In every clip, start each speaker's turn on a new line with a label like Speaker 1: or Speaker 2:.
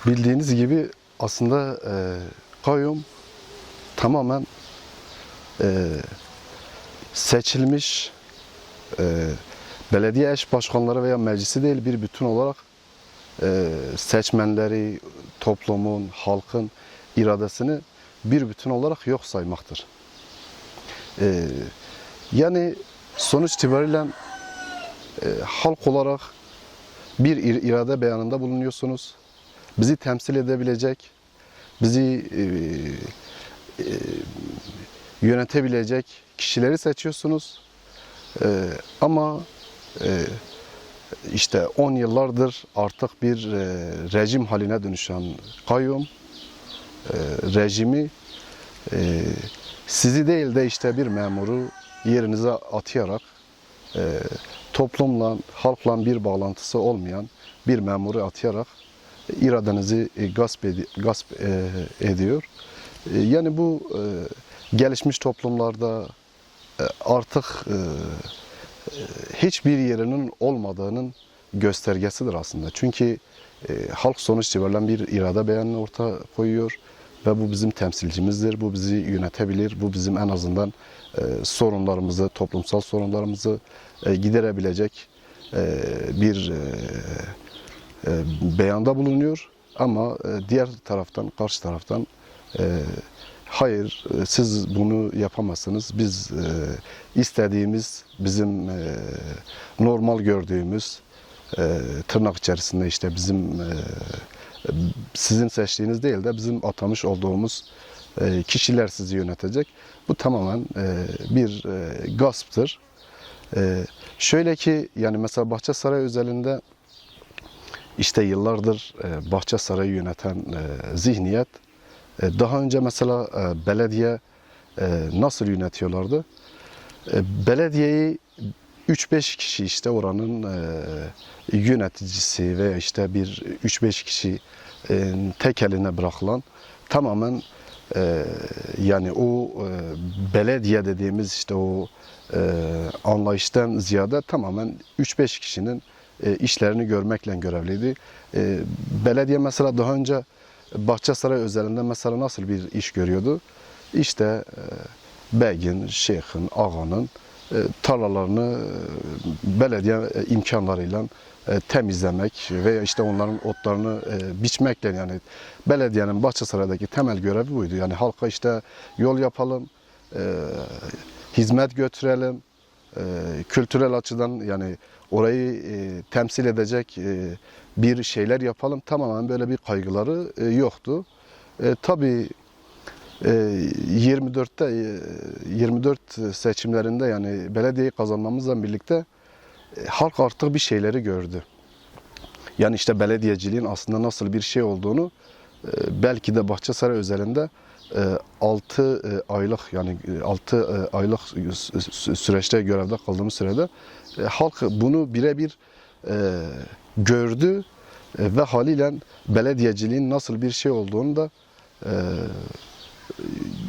Speaker 1: Bildiğiniz gibi aslında kayyum tamamen seçilmiş belediye eş başkanları veya meclisi değil, bir bütün olarak seçmenleri, toplumun, halkın iradesini bir bütün olarak yok saymaktır. Yani sonuç itibariyle halk olarak bir irade beyanında bulunuyorsunuz. Bizi temsil edebilecek, bizi yönetebilecek kişileri seçiyorsunuz. Ama işte 10 yıllardır artık bir rejim haline dönüşen kayyum rejimi sizi değil de işte bir memuru yerinize atayarak toplumla, halkla bir bağlantısı olmayan bir memuru atayarak iradenizi gasp ediyor. Yani bu gelişmiş toplumlarda artık hiçbir yerinin olmadığının göstergesidir aslında. Çünkü halk sonuç itibariyle bir irade beyanını ortaya koyuyor ve bu bizim temsilcimizdir, bu bizi yönetebilir, bu bizim en azından sorunlarımızı, toplumsal sorunlarımızı giderebilecek bir beyanda bulunuyor. Ama diğer taraftan, karşı taraftan hayır, siz bunu yapamazsınız. Biz istediğimiz, bizim normal gördüğümüz tırnak içerisinde işte bizim sizin seçtiğiniz değil de bizim atamış olduğumuz kişiler sizi yönetecek. Bu tamamen bir gasptır. Şöyle ki yani mesela Bahçesaray özelinde işte yıllardır Bahçesaray'ı yöneten zihniyet daha önce mesela belediye nasıl yönetiyorlardı? Belediyeyi 3-5 kişi işte oranın yöneticisi ve işte bir 3-5 kişi tek eline bırakılan tamamen yani o belediye dediğimiz işte o anlayıştan ziyade tamamen 3-5 kişinin işlerini görmekle görevliydi. Belediye mesela daha önce Bahçesaray özelinde mesela nasıl bir iş görüyordu? İşte beyin, şeyhin, ağanın tarlalarını belediye imkanlarıyla temizlemek veya işte onların otlarını biçmekle yani belediyenin Bahçesaray'daki temel görevi buydu. Yani halka işte yol yapalım, hizmet götürelim, kültürel açıdan yani orayı temsil edecek bir şeyler yapalım. Tamamen böyle bir kaygıları yoktu. Tabii 24 seçimlerinde yani belediyeyi kazanmamızla birlikte halk artık bir şeyleri gördü. Yani işte belediyeciliğin aslında nasıl bir şey olduğunu belki de Bahçesaray özelinde 6 aylık yani 6 aylık süreçte görevde kaldığımız sürede halk bunu birebir gördü ve haliyle belediyeciliğin nasıl bir şey olduğunu da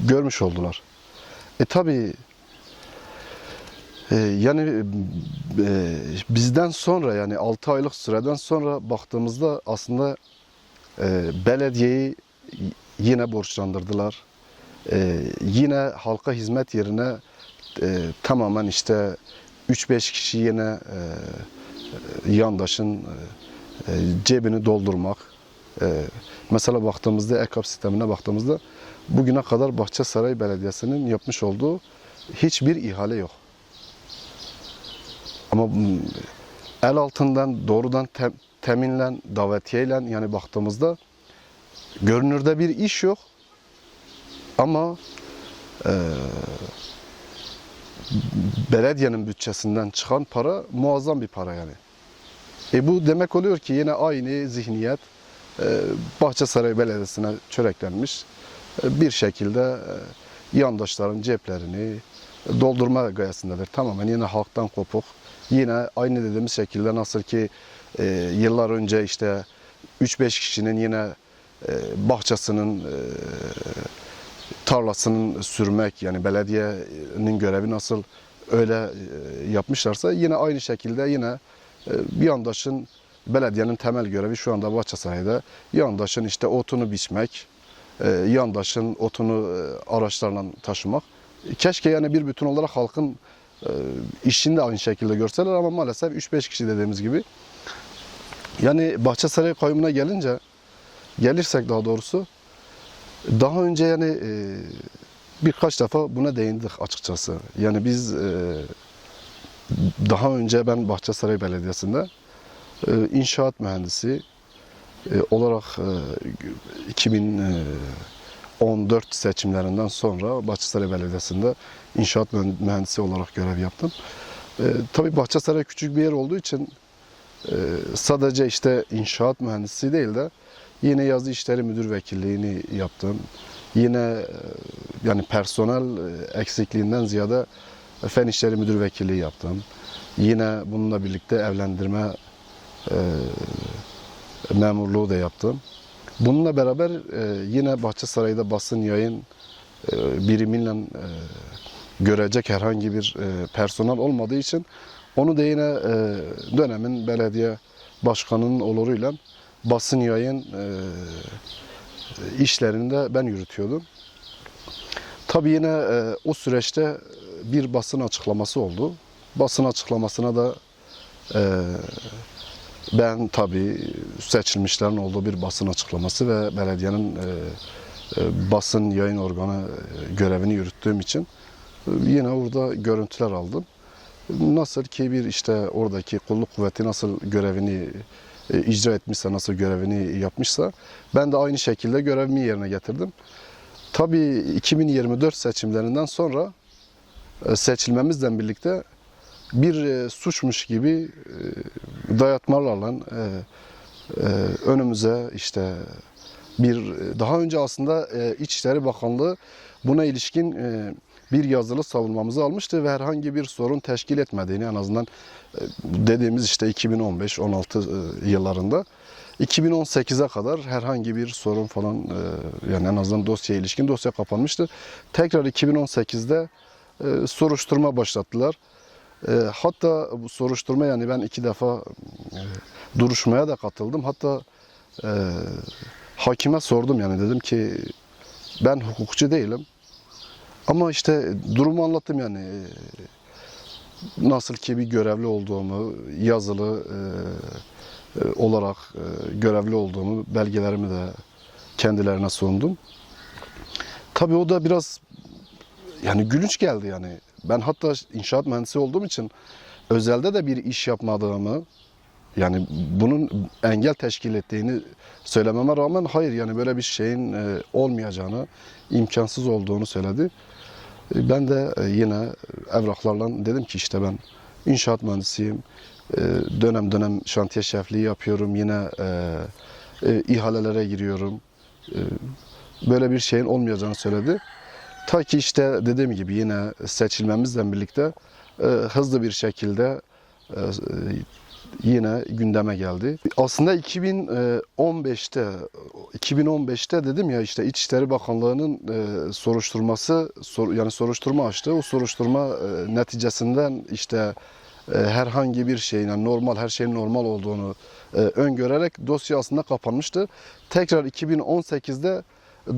Speaker 1: görmüş oldular. Tabii yani bizden sonra yani 6 aylık süreden sonra baktığımızda aslında belediyeyi yine borçlandırdılar. Yine halka hizmet yerine tamamen işte 3-5 kişi yine yandaşın cebini doldurmak. Mesela baktığımızda EKAP sistemine baktığımızda bugüne kadar Bahçesaray Belediyesi'nin yapmış olduğu hiçbir ihale yok. Ama el altından doğrudan teminle, davetiyeyle yani baktığımızda görünürde bir iş yok. Ama belediyenin bütçesinden çıkan para muazzam bir para yani. Bu demek oluyor ki yine aynı zihniyet Bahçesaray Belediyesi'ne çöreklenmiş. Bir şekilde yandaşların ceplerini doldurma gayesindedir. Tamamen yine halktan kopuk. Yine aynı dediğimiz şekilde nasıl ki yıllar önce işte 3-5 kişinin yine bahçesinin tarlasının sürmek yani belediyenin görevi nasıl öyle yapmışlarsa yine aynı şekilde yine bir yandaşın belediyenin temel görevi şu anda Bahçesaray'da yandaşın işte otunu biçmek, yandaşın otunu araçlarla taşımak. Keşke yani bir bütün olarak halkın işini de aynı şekilde görseler ama maalesef 3-5 kişi dediğimiz gibi. Yani Bahçesaray kayyumuna gelirsek daha doğrusu, daha önce yani birkaç defa buna değindik açıkçası. Yani biz daha önce ben Bahçesaray Belediyesi'nde inşaat mühendisi olarak 2014 seçimlerinden sonra Bahçesaray Belediyesi'nde inşaat mühendisi olarak görev yaptım. Tabii Bahçesaray küçük bir yer olduğu için sadece işte inşaat mühendisi değil de yine yazı işleri müdür vekilliğini yaptım. Yine yani personel eksikliğinden ziyade fen işleri müdür vekilliği yaptım. Yine bununla birlikte evlendirme memurluğu da yaptım. Bununla beraber yine Bahçesaray'da basın yayın birimiyle görecek herhangi bir personel olmadığı için onu da yine dönemin belediye başkanının oluruyla basın yayın işlerini de ben yürütüyordum. Tabii yine o süreçte bir basın açıklaması oldu. Basın açıklamasına da ben tabii seçilmişlerin olduğu bir basın açıklaması ve belediyenin basın yayın organı görevini yürüttüğüm için yine orada görüntüler aldım. Nasıl ki bir işte oradaki kolluk kuvveti nasıl görevini icra etmişse, nasıl görevini yapmışsa ben de aynı şekilde görevimi yerine getirdim. Tabii 2024 seçimlerinden sonra seçilmemizle birlikte bir suçmuş gibi dayatmalarla önümüze işte daha önce aslında İçişleri Bakanlığı buna ilişkin bir yazılı savunmamızı almıştı ve herhangi bir sorun teşkil etmediğini en azından dediğimiz işte 2015-16 yıllarında 2018'e kadar herhangi bir sorun falan yani en azından dosyaya ilişkin dosya kapanmıştı. Tekrar 2018'de soruşturma başlattılar. Hatta bu soruşturma yani ben 2 defa duruşmaya da katıldım. Hatta hakime sordum yani dedim ki ben hukukçu değilim. Ama işte durumu anlattım yani nasıl ki bir görevli olduğumu, yazılı olarak görevli olduğumu, belgelerimi de kendilerine sundum. Tabii o da biraz yani gülünç geldi yani. Ben hatta inşaat mühendisi olduğum için özelde de bir iş yapmadığımı, yani bunun engel teşkil ettiğini söylememe rağmen hayır yani böyle bir şeyin olmayacağını, imkansız olduğunu söyledi. Ben de yine evraklarla dedim ki işte ben inşaat mühendisiyim, dönem dönem şantiye şefliği yapıyorum, yine ihalelere giriyorum. Böyle bir şeyin olmayacağını söyledi. Ta ki işte dediğim gibi yine seçilmemizle birlikte hızlı bir şekilde yine gündeme geldi. Aslında 2015'te dedim ya işte İçişleri Bakanlığı'nın yani soruşturma açtı. O soruşturma neticesinden işte herhangi bir şeyin yani normal her şeyin normal olduğunu öngörerek dosya aslında kapanmıştı. Tekrar 2018'de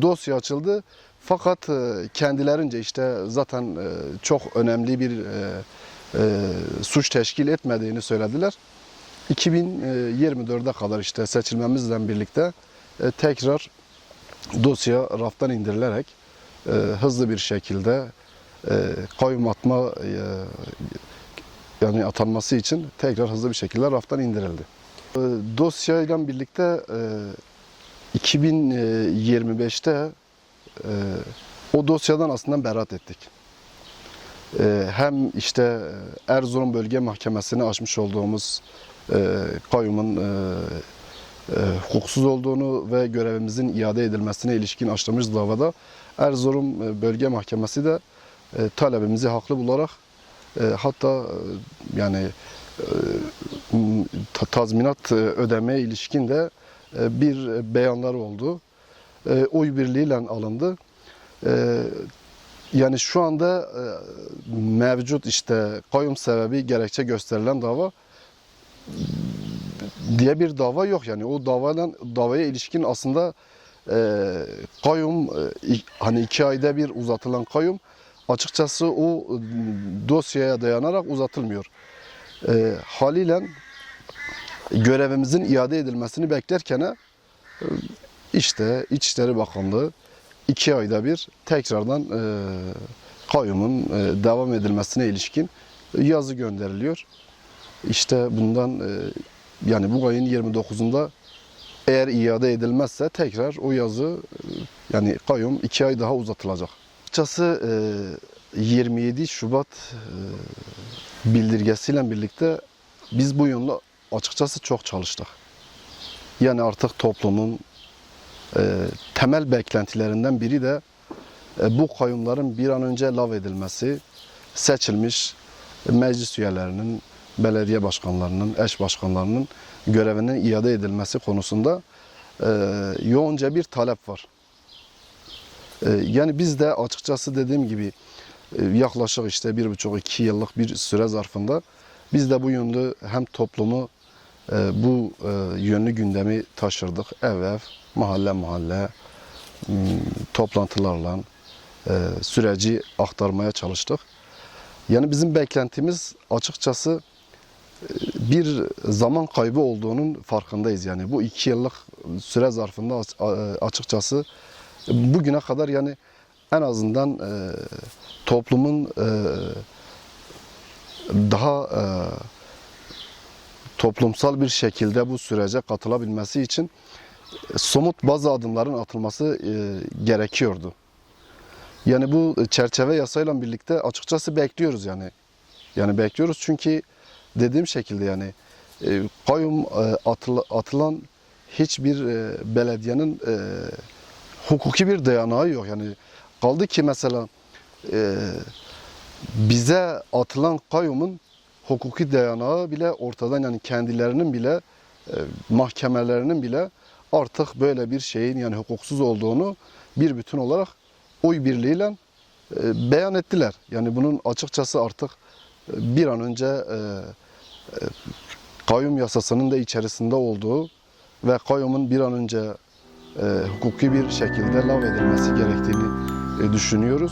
Speaker 1: dosya açıldı. Fakat kendilerince işte zaten çok önemli bir suç teşkil etmediğini söylediler. 2024'e kadar işte seçilmemizle birlikte tekrar dosya raftan indirilerek hızlı bir şekilde kayyum atma yani atanması için tekrar hızlı bir şekilde raftan indirildi. Dosyayla birlikte 2025'te o dosyadan aslında beraat ettik. Hem işte Erzurum Bölge Mahkemesi'ne açmış olduğumuz kayyumun hukuksuz olduğunu ve görevimizin iade edilmesine ilişkin açtığımız davada Erzurum Bölge Mahkemesi de talebimizi haklı bularak hatta yani tazminat ödemeye ilişkin de bir beyanlar oldu. Oy birliğiyle alındı. Yani şu anda mevcut işte kayyum sebebi gerekçe gösterilen dava diye bir dava yok. Yani o davaya ilişkin aslında kayyum hani 2 ayda bir uzatılan kayyum açıkçası o dosyaya dayanarak uzatılmıyor. Haliyle görevimizin iade edilmesini beklerken işte İçişleri Bakanlığı 2 ayda bir tekrardan kayyumun devam edilmesine ilişkin yazı gönderiliyor. İşte bundan yani bu ayın 29'unda eğer iade edilmezse tekrar o yazı yani kayyum 2 ay daha uzatılacak. Açıkçası 27 Şubat bildirgesiyle birlikte biz bu yönde açıkçası çok çalıştık. Yani artık toplumun temel beklentilerinden biri de bu kayyumların bir an önce lağvedilmesi, seçilmiş meclis üyelerinin, belediye başkanlarının, eş başkanlarının görevinin iade edilmesi konusunda yoğunca bir talep var. Yani biz de açıkçası dediğim gibi yaklaşık işte 1,5-2 yıllık bir süre zarfında biz de bu yönlü hem toplumu bu yönlü gündemi taşırdık. Ev, mahalle mahalle toplantılarla süreci aktarmaya çalıştık. Yani bizim beklentimiz açıkçası bir zaman kaybı olduğunun farkındayız. Yani bu 2 yıllık süre zarfında açıkçası bugüne kadar yani en azından toplumun daha toplumsal bir şekilde bu sürece katılabilmesi için somut bazı adımların atılması gerekiyordu. Yani bu çerçeve yasayla birlikte açıkçası bekliyoruz yani. Yani bekliyoruz çünkü dediğim şekilde yani kayyum atılan hiçbir belediyenin hukuki bir dayanağı yok. Yani kaldı ki mesela bize atılan kayyumun hukuki dayanağı bile ortadan yani kendilerinin bile mahkemelerinin bile artık böyle bir şeyin yani hukuksuz olduğunu bir bütün olarak oy birliğiyle beyan ettiler. Yani bunun açıkçası artık bir an önce kayyum yasasının da içerisinde olduğu ve kayyumun bir an önce hukuki bir şekilde lağvedilmesi gerektiğini düşünüyoruz.